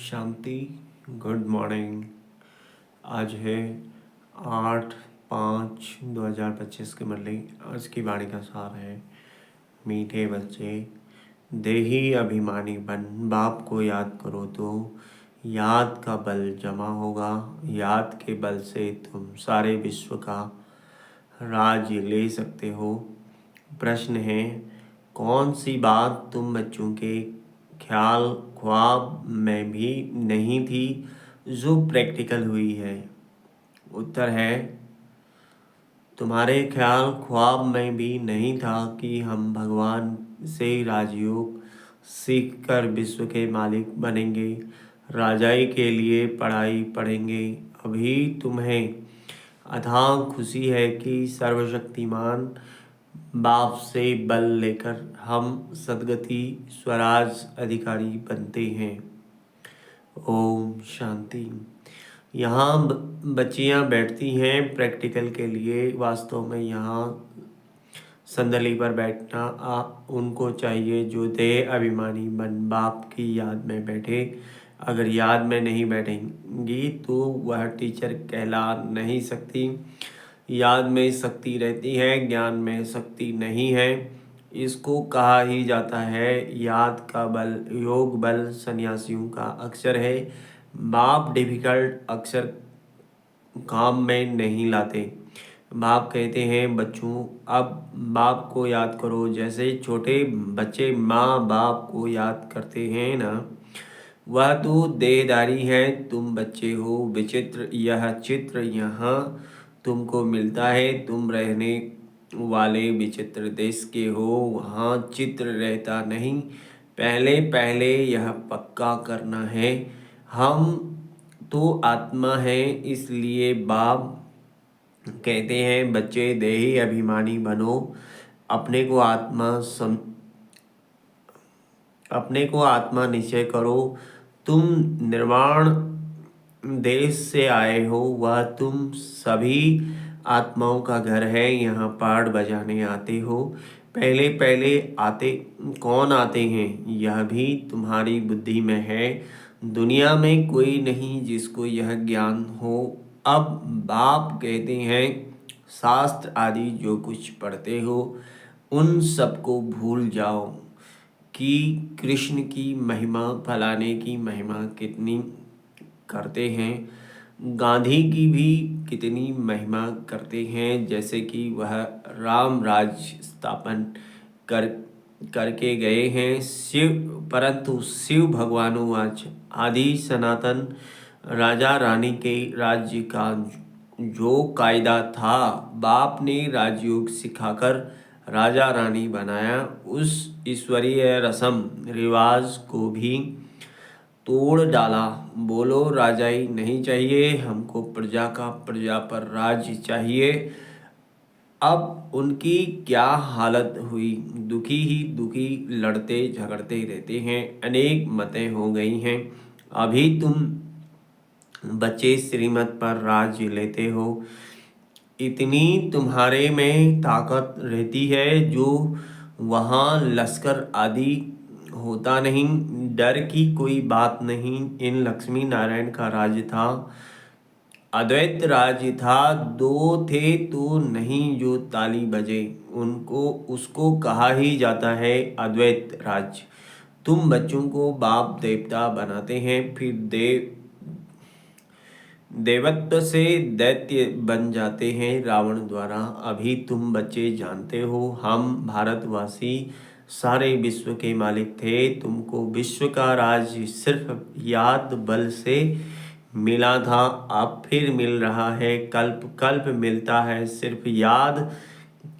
शांति। Good morning. आज है 8/5/2025 के मुरली। आज की वाणी का सार है, मीठे बच्चे देही अभिमानी बन, बाप को याद करो तो याद का बल जमा होगा। याद के बल से तुम सारे विश्व का राज ले सकते हो। प्रश्न है, कौन सी बात तुम बच्चों के ख्याल ख्वाब में भी नहीं थी जो प्रैक्टिकल हुई है? उत्तर है, तुम्हारे ख्याल ख्वाब में भी नहीं था कि हम भगवान से राजयोग सीखकर विश्व के मालिक बनेंगे, राजाई के लिए पढ़ाई पढ़ेंगे। अभी तुम्हें अथाह खुशी है कि सर्वशक्तिमान बाप से बल लेकर हम सद्गति स्वराज अधिकारी बनते हैं। ओम शांति। यहाँ बच्चियाँ बैठती हैं प्रैक्टिकल के लिए। वास्तव में यहाँ संदली पर बैठना उनको चाहिए जो देह अभिमानी बन बाप की याद में बैठे। अगर याद में नहीं बैठेंगी तो वह टीचर कहला नहीं सकती। याद में शक्ति रहती है, ज्ञान में शक्ति नहीं है। इसको कहा ही जाता है याद का बल। योग बल सन्यासियों का अक्षर है। बाप डिफिकल्ट अक्षर काम में नहीं लाते। बाप कहते हैं, बच्चों अब बाप को याद करो जैसे छोटे बच्चे माँ बाप को याद करते हैं ना। वह तो देहधारी है, तुम बच्चे हो। विचित्र यह चित्र यहाँ तुमको मिलता है। तुम रहने वाले विचित्र देश के हो, वहाँ चित्र रहता नहीं। पहले पहले यह पक्का करना है, हम तो आत्मा है। इसलिए बाप कहते हैं, बच्चे देही अभिमानी बनो। अपने को आत्मा निश्चय करो। तुम निर्वाण देश से आए हो, वह तुम सभी आत्माओं का घर है। यहाँ पाठ बजाने आते हो। पहले पहले कौन आते हैं, यह भी तुम्हारी बुद्धि में है। दुनिया में कोई नहीं जिसको यह ज्ञान हो। अब बाप कहते हैं, शास्त्र आदि जो कुछ पढ़ते हो उन सबको भूल जाओ कि कृष्ण की महिमा फलाने की महिमा कितनी करते हैं। गांधी की भी कितनी महिमा करते हैं, जैसे कि वह राम राज्य स्थापन करके गए हैं। परंतु शिव भगवानुवाच, आदि सनातन राजा रानी के राज्य का जो कायदा था, बाप ने राजयोग सिखाकर राजा रानी बनाया। उस ईश्वरीय रस्म रिवाज को भी तोड़ डाला। बोलो राजाई नहीं चाहिए, हमको प्रजा पर राज्य चाहिए। अब उनकी क्या हालत हुई, दुखी ही दुखी, लड़ते झगड़ते रहते हैं। अनेक मतें हो गई हैं। अभी तुम बच्चे श्रीमत पर राज्य लेते हो। इतनी तुम्हारे में ताकत रहती है जो वहाँ लश्कर आदि होता नहीं। डर की कोई बात नहीं। इन लक्ष्मी नारायण का राज्य था, अद्वैत राज्य था। दो थे तो नहीं जो ताली बजे, उसको कहा ही जाता है अद्वैत राज्य। तुम बच्चों को बाप देवता बनाते हैं, फिर देवत्व से दैत्य बन जाते हैं रावण द्वारा। अभी तुम बच्चे जानते हो, हम भारतवासी सारे विश्व के मालिक थे। तुमको विश्व का राज सिर्फ याद बल से मिला था, अब फिर मिल रहा है। कल्प कल्प मिलता है सिर्फ याद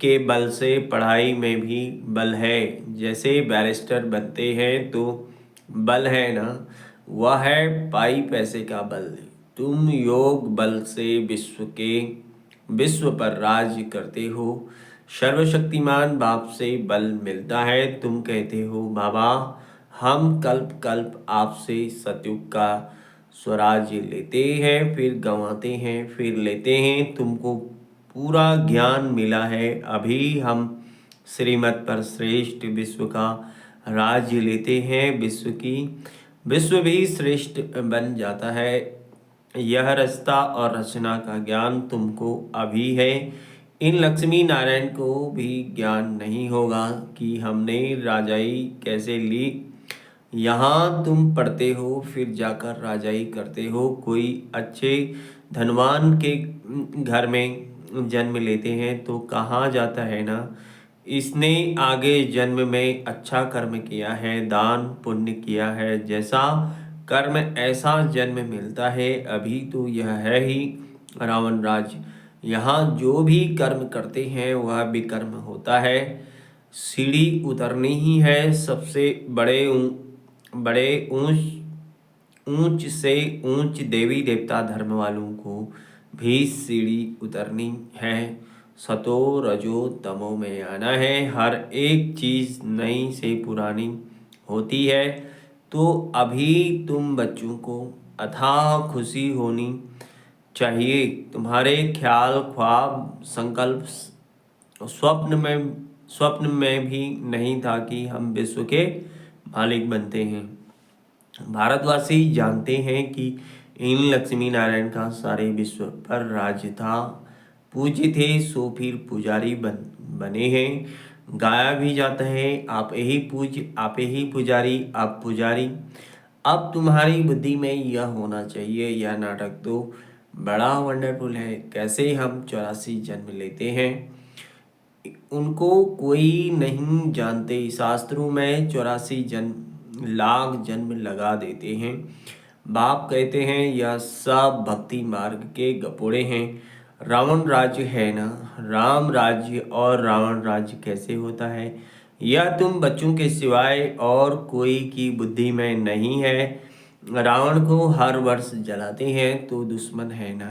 के बल से। पढ़ाई में भी बल है। जैसे बैरिस्टर बनते हैं तो बल है ना, वह है पाई पैसे का बल। तुम योग बल से विश्व पर राज करते हो। सर्वशक्तिमान बाप से बल मिलता है। तुम कहते हो, बाबा हम कल्प कल्प आपसे सतयुग का स्वराज्य लेते हैं, फिर गंवाते हैं, फिर लेते हैं। तुमको पूरा ज्ञान मिला है। अभी हम श्रीमत पर श्रेष्ठ विश्व का राज्य लेते हैं। विश्व भी श्रेष्ठ बन जाता है। यह रचता और रचना का ज्ञान तुमको अभी है। इन लक्ष्मी नारायण को भी ज्ञान नहीं होगा कि हमने राजाई कैसे ली। यहाँ तुम पढ़ते हो फिर जाकर राजाई करते हो। कोई अच्छे धनवान के घर में जन्म लेते हैं तो कहा जाता है ना, इसने आगे जन्म में अच्छा कर्म किया है, दान पुण्य किया है, जैसा कर्म ऐसा जन्म मिलता है। अभी तो यह है ही रावण राज्य। यहाँ जो भी कर्म करते हैं वह विकर्म होता है। सीढ़ी उतरनी ही है। सबसे बड़े ऊंच से ऊंच देवी देवता धर्म वालों को भी सीढ़ी उतरनी है। सतो रजो तमो में आना है। हर एक चीज नई से पुरानी होती है। तो अभी तुम बच्चों को अथाह खुशी होनी चाहिए। तुम्हारे ख्याल ख्वाब संकल्प स्वप्न में भी नहीं था कि हम विश्व के मालिक बनते हैं। भारतवासी जानते हैं कि इन लक्ष्मी नारायण का सारे विश्व पर राज्य था। पूज्य थे सो फिर पुजारी बने हैं। गाया भी जाता है आप ही पूज्य आप ही पुजारी आप पुजारी। अब तुम्हारी बुद्धि में यह होना चाहिए, यह नाटक तो बड़ा वंडरफुल है। कैसे हम 84 जन्म लेते हैं उनको कोई नहीं जानते। शास्त्रों में 84 जन्म लाख जन्म लगा देते हैं। बाप कहते हैं यह सब भक्ति मार्ग के गपोड़े हैं। रावण राज्य है ना, राम राज्य और रावण राज्य कैसे होता है यह तुम बच्चों के सिवाय और कोई की बुद्धि में नहीं है। रावण को हर वर्ष जलाते हैं तो दुश्मन है ना।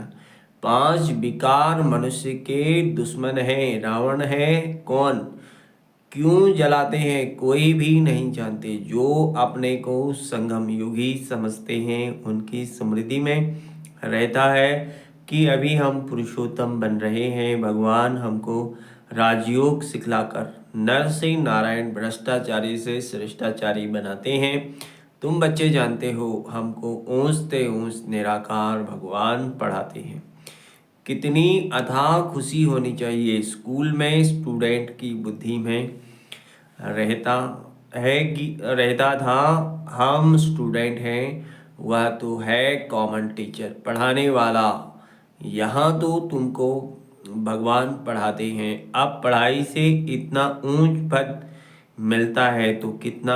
5 विकार मनुष्य के दुश्मन है। रावण है कौन, क्यों जलाते हैं कोई भी नहीं जानते। जो अपने को संगम युगी समझते हैं उनकी स्मृति में रहता है कि अभी हम पुरुषोत्तम बन रहे हैं। भगवान हमको राजयोग सिखलाकर नर से नारायण भ्रष्टाचारी से श्रेष्ठाचारी बनाते हैं। तुम बच्चे जानते हो हमको ऊंचते ऊंच निराकार भगवान पढ़ाते हैं। कितनी अथाह खुशी होनी चाहिए। स्कूल में स्टूडेंट की बुद्धि में रहता रहता था हम स्टूडेंट हैं, वह तो है कॉमन टीचर पढ़ाने वाला। यहाँ तो तुमको भगवान पढ़ाते हैं। अब पढ़ाई से इतना ऊंच पद मिलता है तो कितना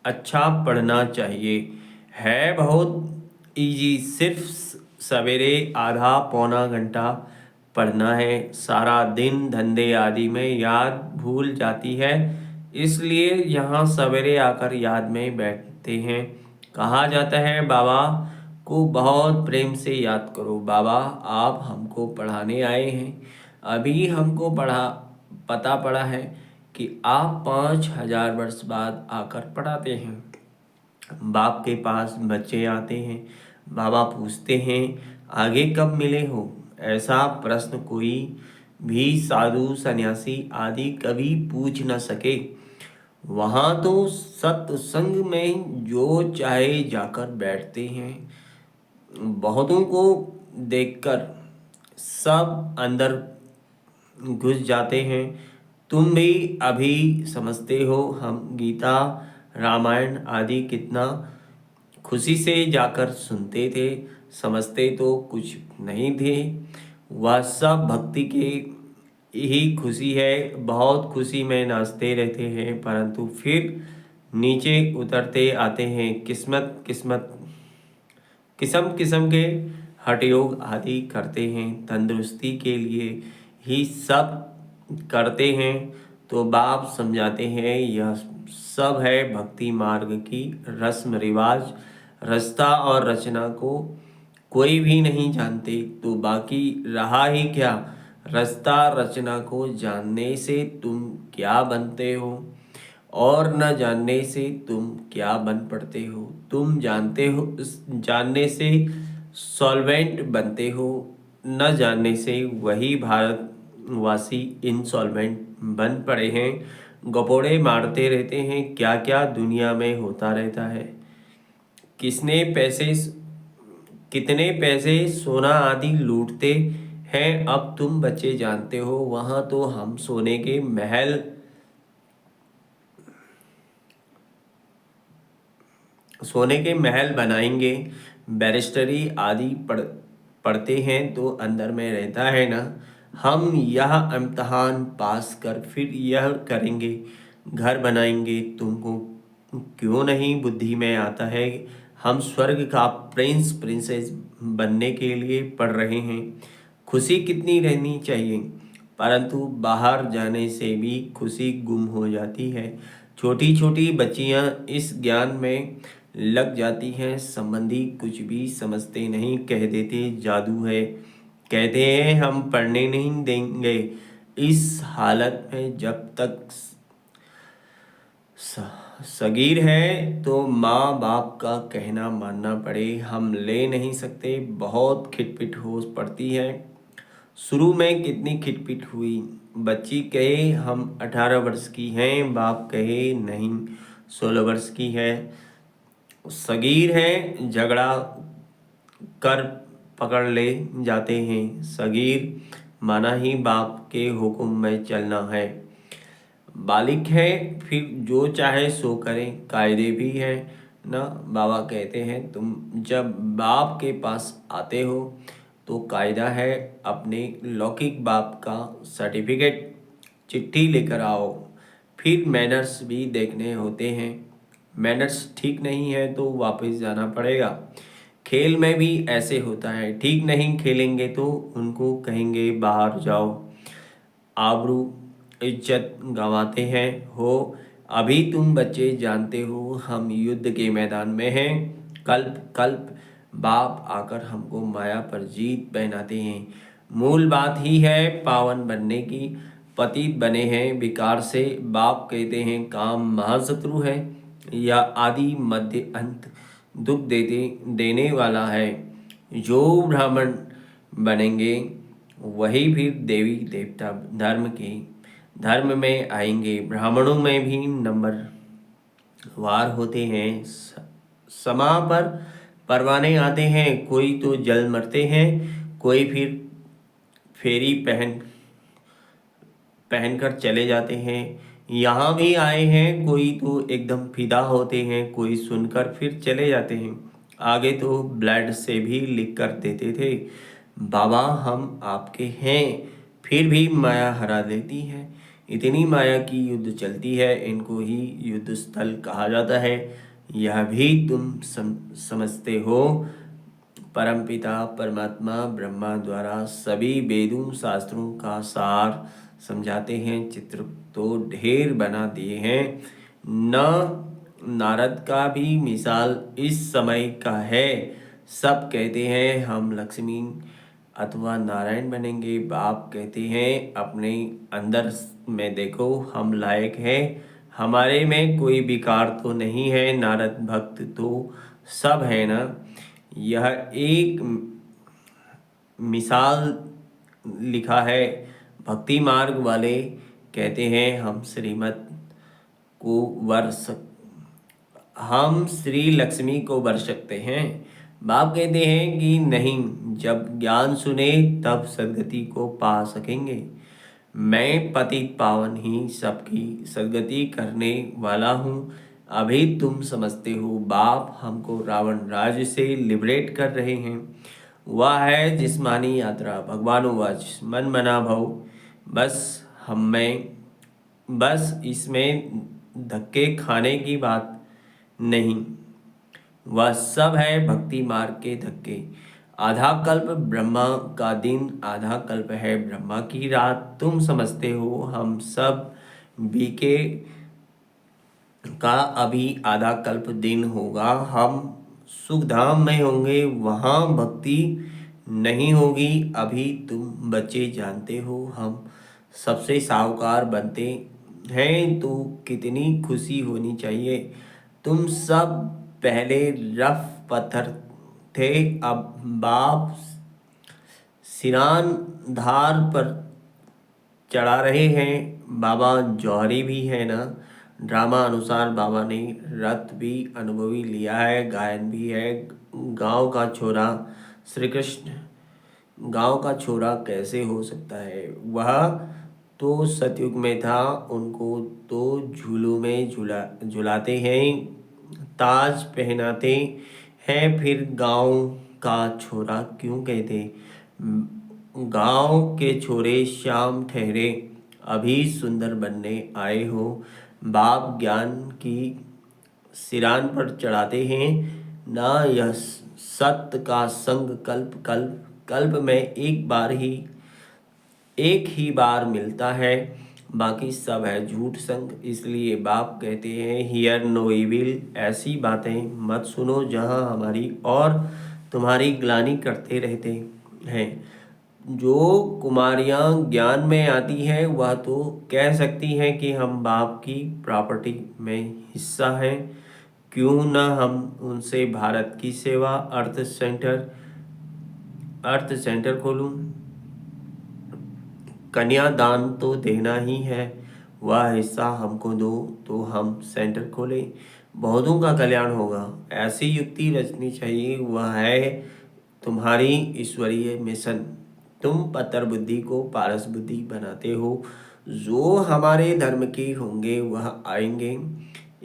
अच्छा पढ़ना चाहिए। है बहुत इजी, सिर्फ सवेरे आधा पौना घंटा पढ़ना है। सारा दिन धंधे आदि में याद भूल जाती है, इसलिए यहाँ सवेरे आकर याद में बैठते हैं। कहा जाता है बाबा को बहुत प्रेम से याद करो। बाबा आप हमको पढ़ाने आए हैं। अभी हमको पता पड़ा है कि आप 5000 वर्ष बाद आकर पढ़ाते हैं। बाप के पास बच्चे आते हैं, बाबा पूछते हैं आगे कब मिले हो। ऐसा प्रश्न कोई भी साधु सन्यासी आदि कभी पूछ न सके। वहाँ तो सत्संग में जो चाहे जाकर बैठते हैं। बहुतों को देखकर सब अंदर घुस जाते हैं। तुम भी अभी समझते हो हम गीता रामायण आदि कितना खुशी से जाकर सुनते थे। समझते तो कुछ नहीं थे। वह सब भक्ति के ही खुशी है। बहुत खुशी में नाचते रहते हैं परंतु फिर नीचे उतरते आते हैं। किस्म किस्म के हठयोग आदि करते हैं। तंदुरुस्ती के लिए ही सब करते हैं। तो बाप समझाते हैं यह सब है भक्ति मार्ग की रस्म रिवाज। रचता और रचना को कोई भी नहीं जानते तो बाकी रहा ही क्या। रचता रचना को जानने से तुम क्या बनते हो और न जानने से तुम क्या बन पड़ते हो। तुम जानते हो जानने से सॉल्वेंट बनते हो, न जानने से वही भारतवासी इंसॉल्वेंट बन पड़े हैं। गपोड़े मारते रहते हैं। क्या क्या दुनिया में होता रहता है। कितने पैसे सोना आदि लूटते हैं अब तुम बच्चे जानते हो। वहां तो हम सोने के महल बनाएंगे। बैरिस्टरी आदि पढ़ते हैं तो अंदर में रहता है ना। हम यह इम्तहान पास कर फिर यह करेंगे, घर बनाएंगे। तुमको क्यों नहीं बुद्धि में आता है? हम स्वर्ग का प्रिंस प्रिंसेस बनने के लिए पढ़ रहे हैं। खुशी कितनी रहनी चाहिए, परंतु बाहर जाने से भी खुशी गुम हो जाती है। छोटी छोटी बच्चियां इस ज्ञान में लग जाती हैं। संबंधी कुछ भी समझते नहीं, कह देते जादू है, कहते हैं हम पढ़ने नहीं देंगे। इस हालत में जब तक सगीर है तो माँ बाप का कहना मानना पड़े, हम ले नहीं सकते। बहुत खिटपिट हो पड़ती है। शुरू में कितनी खिटपिट हुई। बच्ची कहे हम 18 वर्ष की हैं, बाप कहे नहीं 16 वर्ष की है। सगीर है, झगड़ा कर पकड़ ले जाते हैं। सगीर माना ही बाप के हुक्म में चलना है। बालिक है, फिर जो चाहे सो करें, कायदे भी हैं ना। बाबा कहते हैं तुम जब बाप के पास आते हो तो कायदा है अपने लौकिक बाप का सर्टिफिकेट चिट्ठी लेकर आओ। फिर मैनर्स भी देखने होते हैं। मैनर्स ठीक नहीं है तो वापस जाना पड़ेगा। खेल में भी ऐसे होता है, ठीक नहीं खेलेंगे तो उनको कहेंगे बाहर जाओ। आबरू इज्जत गंवाते हैं हो। अभी तुम बच्चे जानते हो हम युद्ध के मैदान में हैं। कल्प कल्प बाप आकर हमको माया पर जीत पहनाते हैं। मूल बात ही है पावन बनने की। पतित बने हैं विकार से। बाप कहते हैं काम महाशत्रु है, या आदि मध्य अंत दुख देने वाला है। जो ब्राह्मण बनेंगे वही फिर देवी देवता धर्म में आएंगे। ब्राह्मणों में भी नंबर वार होते हैं। समा पर परवाने आते हैं। कोई तो जल मरते हैं, कोई फिर फेरी पहनकर चले जाते हैं। यहाँ भी आए हैं, कोई तो एकदम फिदा होते हैं, कोई सुनकर फिर चले जाते हैं। आगे तो ब्लड से भी लिख कर देते थे बाबा हम आपके हैं। फिर भी माया हरा देती है। इतनी माया की युद्ध चलती है, इनको ही युद्ध स्थल कहा जाता है। यह भी तुम समझते हो। परमपिता परमात्मा ब्रह्मा द्वारा सभी वेदों शास्त्रों का सार समझाते हैं। चित्र तो ढेर बना दिए हैं न। नारद का भी मिसाल इस समय का है। सब कहते हैं हम लक्ष्मी अथवा नारायण बनेंगे। बाप कहते हैं अपने अंदर में देखो हम लायक हैं, हमारे में कोई विकार तो नहीं है। नारद भक्त तो सब है ना। यह एक मिसाल लिखा है। भक्ति मार्ग वाले कहते हैं हम श्री लक्ष्मी को वर सकते हैं। बाप कहते हैं कि नहीं, जब ज्ञान सुने तब सदगति को पा सकेंगे। मैं पतित पावन ही सबकी सदगति करने वाला हूँ। अभी तुम समझते हो बाप हमको रावण राज्य से लिबरेट कर रहे हैं। वह है जिस्मानी यात्रा। भगवान वाच मन मना भव। बस इसमें धक्के खाने की बात नहीं, वह सब है भक्ति मार्ग के धक्के। आधा कल्प ब्रह्मा का दिन, आधा कल्प है ब्रह्मा की रात। तुम समझते हो हम सब बीके का अभी आधा कल्प दिन होगा। हम सुखधाम में होंगे, वहाँ भक्ति नहीं होगी। अभी तुम बच्चे जानते हो हम सबसे साहूकार बनते हैं तो कितनी खुशी होनी चाहिए। तुम सब पहले रफ पत्थर थे, अब बाप सिनान धार पर चढ़ा रहे हैं। बाबा जौहरी भी है ना। ड्रामा अनुसार बाबा ने रथ भी अनुभवी लिया है, गायन भी है। गांव का छोरा श्री कृष्ण गांव का छोरा कैसे हो सकता है? वह तो सतयुग में था, उनको तो झूलों में झुलाते हैं, ताज पहनाते हैं, फिर गांव का छोरा क्यों कहते? गांव के छोरे श्याम ठहरे, अभी सुंदर बनने आए हो। बाप ज्ञान की सिरान पर चढ़ाते हैं ना, यह सत्य का संग कल्प कल्प कल्प में एक ही बार मिलता है, बाकी सब है झूठ संग। इसलिए बाप कहते हैं हियर नो इविल, ऐसी बातें मत सुनो जहां हमारी और तुम्हारी ग्लानि करते रहते हैं। जो कुमारियां ज्ञान में आती हैं वह तो कह सकती हैं कि हम बाप की प्रॉपर्टी में हिस्सा हैं, क्यों ना हम उनसे भारत की सेवा अर्थ सेंटर खोलूं। कन्यादान तो देना ही है, वह हिस्सा हमको दो तो हम सेंटर खोलें, बहुतों का कल्याण होगा। ऐसी युक्ति रचनी चाहिए, वह है तुम्हारी ईश्वरीय मिशन। तुम पत्थर बुद्धि को पारस बुद्धि बनाते हो। जो हमारे धर्म के होंगे वह आएंगे।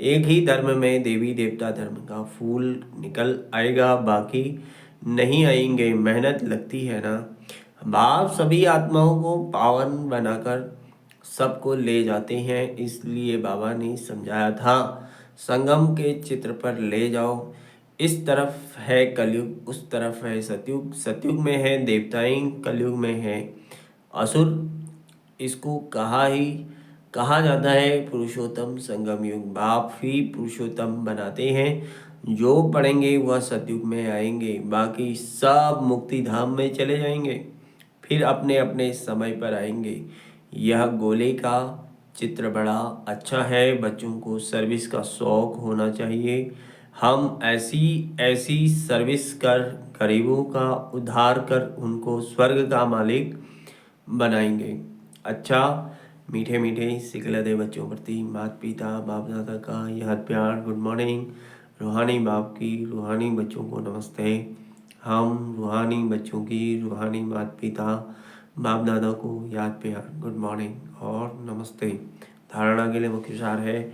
एक ही धर्म में देवी देवता धर्म का फूल निकल आएगा, बाकी नहीं आएंगे। मेहनत लगती है ना। बाप सभी आत्माओं को पावन बनाकर सबको ले जाते हैं, इसलिए बाबा ने समझाया था संगम के चित्र पर ले जाओ। इस तरफ है कलयुग, उस तरफ है सतयुग। सतयुग में है देवताएं, कलयुग में है असुर। इसको कहा जाता है पुरुषोत्तम संगम युग। बाप ही पुरुषोत्तम बनाते हैं। जो पढ़ेंगे वह सतयुग में आएंगे, बाकी सब मुक्ति धाम में चले जाएंगे, फिर अपने अपने समय पर आएंगे। यह गोले का चित्र बड़ा अच्छा है। बच्चों को सर्विस का शौक होना चाहिए। हम ऐसी ऐसी सर्विस कर गरीबों का उद्धार कर उनको स्वर्ग का मालिक बनाएंगे। अच्छा, मीठे मीठे सिखला दे बच्चों प्रति माता पिता बाप दादा का यह प्यार। Good morning. रूहानी बाप की रूहानी बच्चों को नमस्ते। हम रूहानी बच्चों की रूहानी माता पिता बाप दादा को याद प्यार, गुड मॉर्निंग और नमस्ते। धारणा के लिए मुख्य सार है,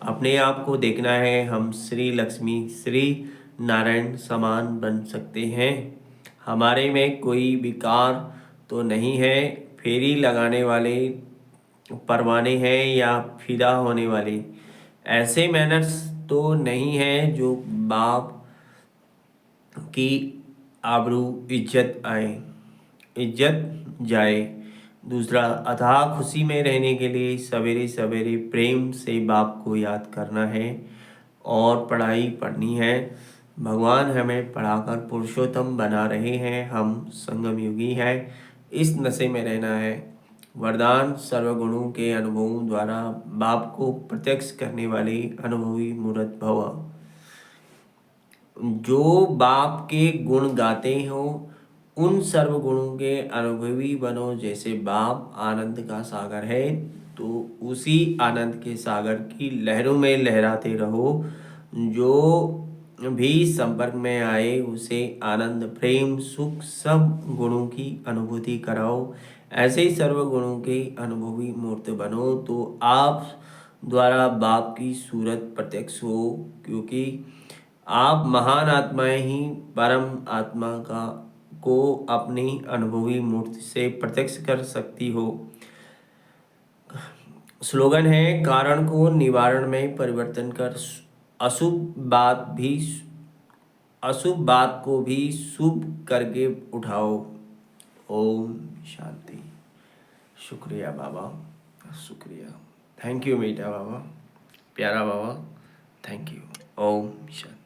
अपने आप को देखना है हम श्री लक्ष्मी श्री नारायण समान बन सकते हैं। हमारे में कोई विकार तो नहीं है, फेरी लगाने वाले परवाने हैं या फिदा होने वाले ऐसे मैनर्स तो नहीं है जो बाप की आबरू इज्जत जाए। दूसरा, अथाह खुशी में रहने के लिए सवेरे सवेरे प्रेम से बाप को याद करना है और पढ़ाई पढ़नी है। भगवान हमें पढ़ाकर पुरुषोत्तम बना रहे हैं, हम संगम युगी हैं, इस नशे में रहना है। वरदान सर्वगुणों के अनुभवों द्वारा बाप को प्रत्यक्ष करने वाले अनुभवी मूर्त भव। जो बाप के गुण गाते हो उन सर्व गुणों के अनुभवी बनो। जैसे बाप आनंद का सागर है तो उसी आनंद के सागर की लहरों में लहराते रहो। जो भी संपर्क में आए उसे आनंद प्रेम सुख सब गुणों की अनुभूति कराओ। ऐसे ही सर्व गुणों के अनुभवी मूर्त बनो तो आप द्वारा बाप की सूरत प्रत्यक्ष हो, क्योंकि आप महान आत्माएं ही परम आत्मा को अपनी अनुभवी मूर्ति से प्रत्यक्ष कर सकती हो। स्लोगन है, कारण को निवारण में परिवर्तन कर अशुभ बात को भी शुभ करके उठाओ। ओम शांति। शुक्रिया बाबा, शुक्रिया। थैंक यू मीठा बाबा, प्यारा बाबा, थैंक यू। ओम शांति।